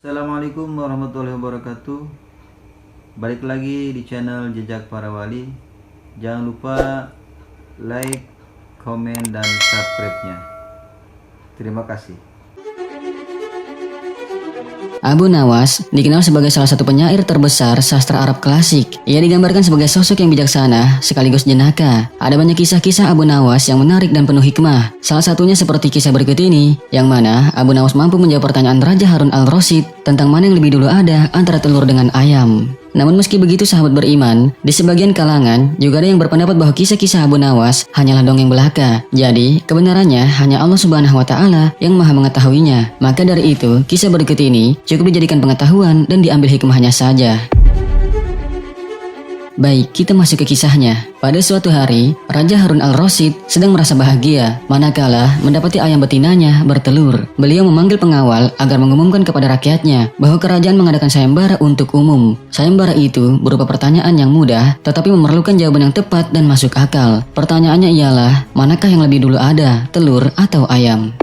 Assalamualaikum warahmatullahi wabarakatuh. Balik lagi di channel Jejak Para Wali. Jangan lupa like, komen, dan subscribe-nya. Terima kasih. Abu Nawas dikenal sebagai salah satu penyair terbesar sastra Arab klasik. Ia digambarkan sebagai sosok yang bijaksana sekaligus jenaka. Ada banyak kisah-kisah Abu Nawas yang menarik dan penuh hikmah. Salah satunya seperti kisah berikut ini, yang mana Abu Nawas mampu menjawab pertanyaan Raja Harun al-Rasyid tentang mana yang lebih dulu ada antara telur dengan ayam. Namun meski begitu sahabat beriman, di sebagian kalangan juga ada yang berpendapat bahwa kisah-kisah Abu Nawas hanyalah dongeng belaka. Jadi, kebenarannya hanya Allah Subhanahu wa Ta'ala yang Maha mengetahuinya. Maka dari itu, kisah berikut ini cukup dijadikan pengetahuan dan diambil hikmahnya saja. Baik, kita masuk ke kisahnya. Pada suatu hari, Raja Harun al-Rasyid sedang merasa bahagia manakala mendapati ayam betinanya bertelur. Beliau memanggil pengawal agar mengumumkan kepada rakyatnya bahwa kerajaan mengadakan sayembara untuk umum. Sayembara itu berupa pertanyaan yang mudah tetapi memerlukan jawaban yang tepat dan masuk akal. Pertanyaannya ialah, manakah yang lebih dulu ada, telur atau ayam?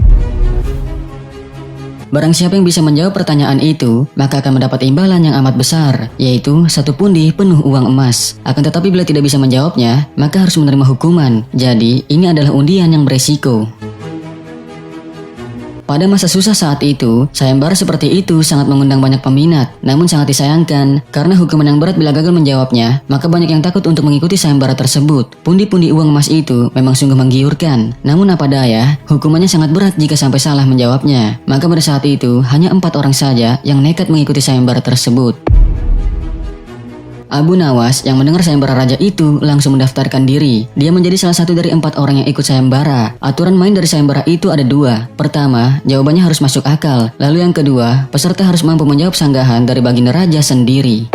Barang siapa yang bisa menjawab pertanyaan itu, maka akan mendapat imbalan yang amat besar, yaitu 1 pundi penuh uang emas. Akan tetapi bila tidak bisa menjawabnya, maka harus menerima hukuman. Jadi, ini adalah undian yang beresiko. Pada masa susah saat itu, sayembara seperti itu sangat mengundang banyak peminat. Namun sangat disayangkan, karena hukuman yang berat bila gagal menjawabnya, maka banyak yang takut untuk mengikuti sayembara tersebut. Pundi-pundi uang emas itu memang sungguh menggiurkan. Namun apa daya, hukumannya sangat berat jika sampai salah menjawabnya. Maka pada saat itu, hanya 4 orang saja yang nekat mengikuti sayembara tersebut. Abu Nawas yang mendengar sayembara raja itu langsung mendaftarkan diri. Dia menjadi salah satu dari 4 orang yang ikut sayembara. Aturan main dari sayembara itu ada 2. Pertama, jawabannya harus masuk akal. Lalu yang kedua, peserta harus mampu menjawab sanggahan dari baginda raja sendiri.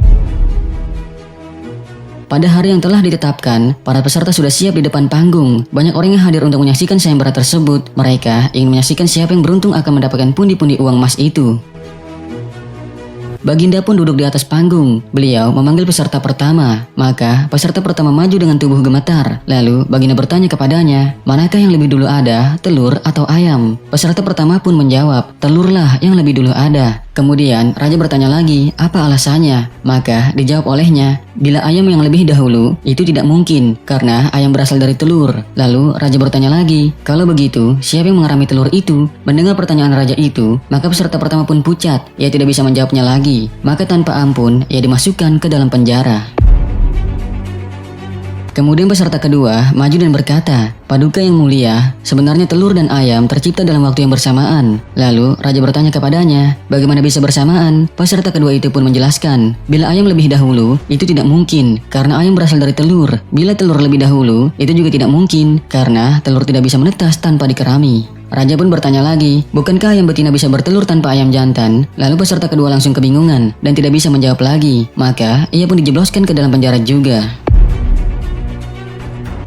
Pada hari yang telah ditetapkan, para peserta sudah siap di depan panggung. Banyak orang yang hadir untuk menyaksikan sayembara tersebut. Mereka ingin menyaksikan siapa yang beruntung akan mendapatkan pundi-pundi uang emas itu. Baginda pun duduk di atas panggung. Beliau memanggil peserta pertama. Maka peserta pertama maju dengan tubuh gemetar. Lalu baginda bertanya kepadanya, manakah yang lebih dulu ada, telur atau ayam? Peserta pertama pun menjawab, telurlah yang lebih dulu ada. Kemudian raja bertanya lagi, apa alasannya? Maka dijawab olehnya, bila ayam yang lebih dahulu, itu tidak mungkin, karena ayam berasal dari telur. Lalu raja bertanya lagi, kalau begitu, siapa yang mengerami telur itu? Mendengar pertanyaan raja itu, maka peserta pertama pun pucat, ia tidak bisa menjawabnya lagi. Maka tanpa ampun, ia dimasukkan ke dalam penjara. Kemudian peserta kedua maju dan berkata, Paduka yang mulia, sebenarnya telur dan ayam tercipta dalam waktu yang bersamaan. Lalu raja bertanya kepadanya, bagaimana bisa bersamaan? Peserta kedua itu pun menjelaskan, bila ayam lebih dahulu, itu tidak mungkin, karena ayam berasal dari telur. Bila telur lebih dahulu, itu juga tidak mungkin, karena telur tidak bisa menetas tanpa dikerami. Raja pun bertanya lagi, bukankah ayam betina bisa bertelur tanpa ayam jantan? Lalu peserta kedua langsung kebingungan dan tidak bisa menjawab lagi. Maka ia pun dijebloskan ke dalam penjara juga.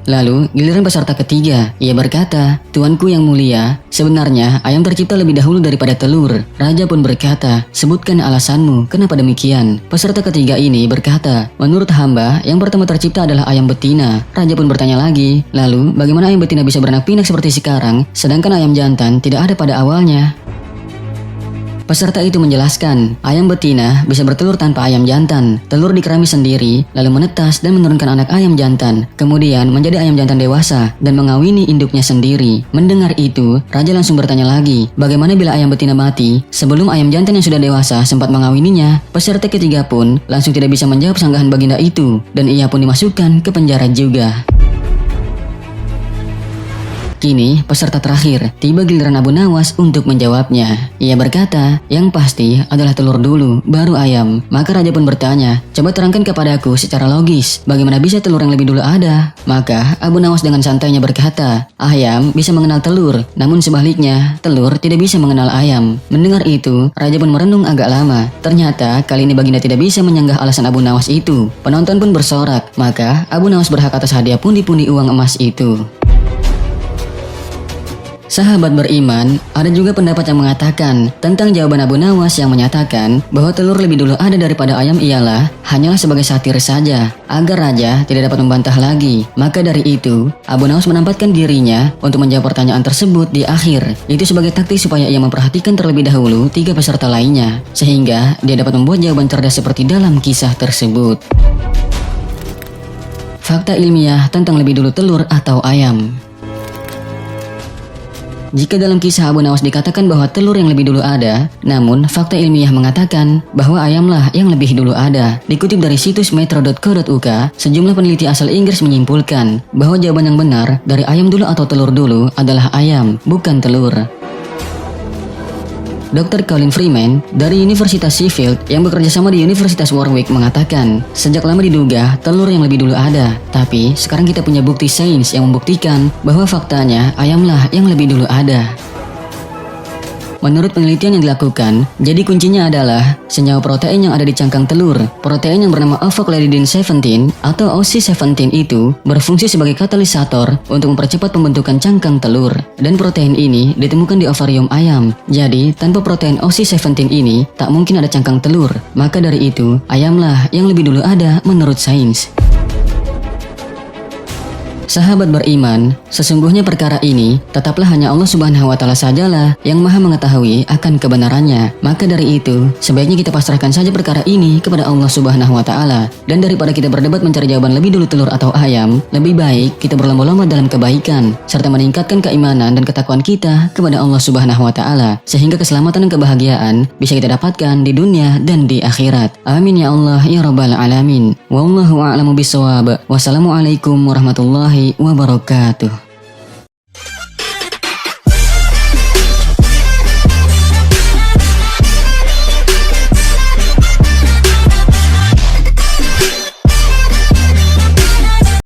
Lalu giliran peserta ketiga, ia berkata, Tuanku yang mulia, sebenarnya ayam tercipta lebih dahulu daripada telur. Raja pun berkata, sebutkan alasanmu, kenapa demikian? Peserta ketiga ini berkata, menurut hamba, yang pertama tercipta adalah ayam betina. Raja pun bertanya lagi, lalu bagaimana ayam betina bisa beranak pinak seperti sekarang, sedangkan ayam jantan tidak ada pada awalnya? Peserta itu menjelaskan, ayam betina bisa bertelur tanpa ayam jantan. Telur dikerami sendiri, lalu menetas dan menurunkan anak ayam jantan. Kemudian menjadi ayam jantan dewasa dan mengawini induknya sendiri. Mendengar itu, raja langsung bertanya lagi, bagaimana bila ayam betina mati sebelum ayam jantan yang sudah dewasa sempat mengawininya? Peserta ketiga pun langsung tidak bisa menjawab sanggahan baginda itu, dan ia pun dimasukkan ke penjara juga. Kini, peserta terakhir, tiba giliran Abu Nawas untuk menjawabnya. Ia berkata, yang pasti adalah telur dulu, baru ayam. Maka raja pun bertanya, coba terangkan kepadaku secara logis, bagaimana bisa telur yang lebih dulu ada? Maka Abu Nawas dengan santainya berkata, ayam bisa mengenal telur, namun sebaliknya, telur tidak bisa mengenal ayam. Mendengar itu, raja pun merenung agak lama. Ternyata, kali ini baginda tidak bisa menyanggah alasan Abu Nawas itu. Penonton pun bersorak, maka Abu Nawas berhak atas hadiah pundi-pundi uang emas itu. Sahabat beriman, ada juga pendapat yang mengatakan tentang jawaban Abu Nawas yang menyatakan bahwa telur lebih dulu ada daripada ayam ialah hanyalah sebagai satir saja, agar raja tidak dapat membantah lagi. Maka dari itu, Abu Nawas menempatkan dirinya untuk menjawab pertanyaan tersebut di akhir. Itu sebagai taktik supaya ia memperhatikan terlebih dahulu 3 peserta lainnya, sehingga dia dapat membuat jawaban cerdas seperti dalam kisah tersebut. Fakta ilmiah tentang lebih dulu telur atau ayam. Jika dalam kisah Abu Nawas dikatakan bahwa telur yang lebih dulu ada, namun fakta ilmiah mengatakan bahwa ayamlah yang lebih dulu ada. Dikutip dari situs metro.co.uk, sejumlah peneliti asal Inggris menyimpulkan bahwa jawaban yang benar dari ayam dulu atau telur dulu adalah ayam, bukan telur. Dr. Colin Freeman dari Universitas Sheffield yang bekerja sama di Universitas Warwick mengatakan, sejak lama diduga telur yang lebih dulu ada, tapi sekarang kita punya bukti sains yang membuktikan bahwa faktanya ayamlah yang lebih dulu ada. Menurut penelitian yang dilakukan, jadi kuncinya adalah senyawa protein yang ada di cangkang telur. Protein yang bernama alpha-cladidin 17 atau OC17 itu berfungsi sebagai katalisator untuk mempercepat pembentukan cangkang telur. Dan protein ini ditemukan di ovarium ayam. Jadi, tanpa protein OC17 ini, tak mungkin ada cangkang telur. Maka dari itu, ayamlah yang lebih dulu ada menurut sains. Sahabat beriman, sesungguhnya perkara ini tetaplah hanya Allah Subhanahu wa Ta'ala sajalah yang Maha mengetahui akan kebenarannya. Maka dari itu, sebaiknya kita pasrahkan saja perkara ini kepada Allah Subhanahu wa Ta'ala. Dan daripada kita berdebat mencari jawaban lebih dulu telur atau ayam, lebih baik kita berlomba-lomba dalam kebaikan serta meningkatkan keimanan dan ketakwaan kita kepada Allah Subhanahu wa Ta'ala, sehingga keselamatan dan kebahagiaan bisa kita dapatkan di dunia dan di akhirat. Amin ya Allah ya Rabbal alamin. Wallahu a'lamu bishawab. Wassalamualaikum warahmatullahi wabarakatuh.